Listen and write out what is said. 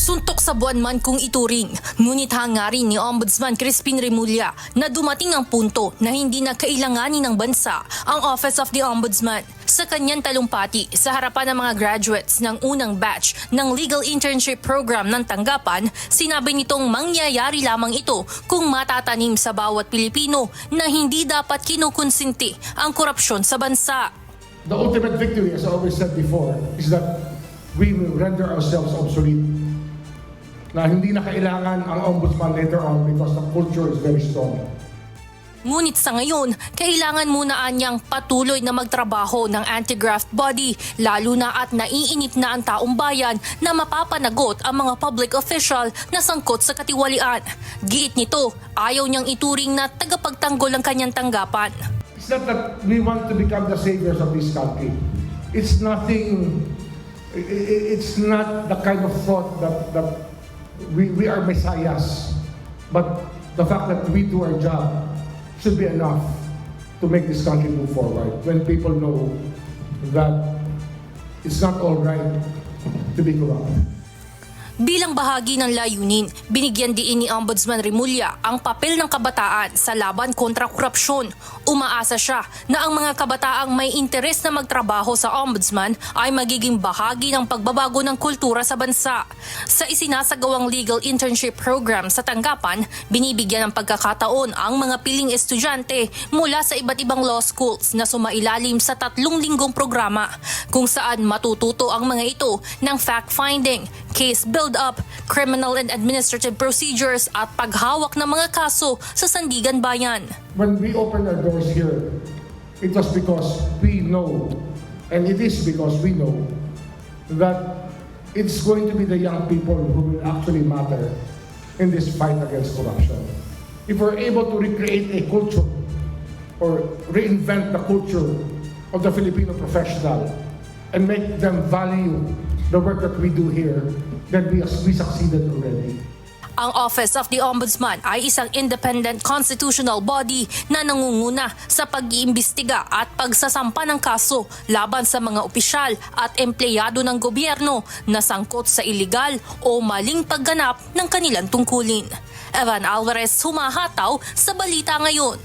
Suntok sa buwan man kung ituring, ngunit hangarin ni Ombudsman Crispin Remulla na dumating ang punto na hindi na kailanganin ng bansa ang Office of the Ombudsman. Sa kanyang talumpati sa harapan ng mga graduates ng unang batch ng Legal Internship Program ng tanggapan, sinabi nitong mangyayari lamang ito kung matatanim sa bawat Pilipino na hindi dapat kinukonsinti ang korupsyon sa bansa. The ultimate victory, as I always said before, is that we will render ourselves obsolete. Na hindi na kailangan ang ombudsman later on because the culture is very strong. Ngunit sa ngayon, kailangan muna anyang patuloy na magtrabaho ng anti-graft body, lalo na at naiinit na ang taong bayan na mapapanagot ang mga public official na sangkot sa katiwalian. Giit nito, ayaw niyang ituring na tagapagtanggol ang kanyang tanggapan. It's not that we want to become the saviors of this country. It's nothing, it's not the kind of thought that we are messiahs. But the fact that we do our job should be enough to make this country move forward. When people know that it's not all right to be corrupt. Bilang bahagi ng layunin, binigyan diin ni Ombudsman Remulla ang papel ng kabataan sa laban kontra korupsyon. Umaasa siya na ang mga kabataang may interes na magtrabaho sa Ombudsman ay magiging bahagi ng pagbabago ng kultura sa bansa. Sa isinasagawang legal internship program sa tanggapan, binibigyan ng pagkakataon ang mga piling estudyante mula sa iba't ibang law schools na sumailalim sa 3 linggong programa kung saan matututo ang mga ito ng fact-finding, case build-up, criminal and administrative procedures at paghawak ng mga kaso sa sandigan bayan. When we opened our doors here, it was because we know, and it is because we know, that it's going to be the young people who will actually matter in this fight against corruption. If we're able to recreate a culture or reinvent the culture of the Filipino professional and make them value the work that we do here, then we succeeded already. Ang Office of the Ombudsman ay isang independent constitutional body na nangunguna sa pag-iimbestiga at pagsasampa ng kaso laban sa mga opisyal at empleyado ng gobyerno na sangkot sa iligal o maling pagganap ng kanilang tungkulin. Evan Alvarez, humahataw sa Balita Ngayon.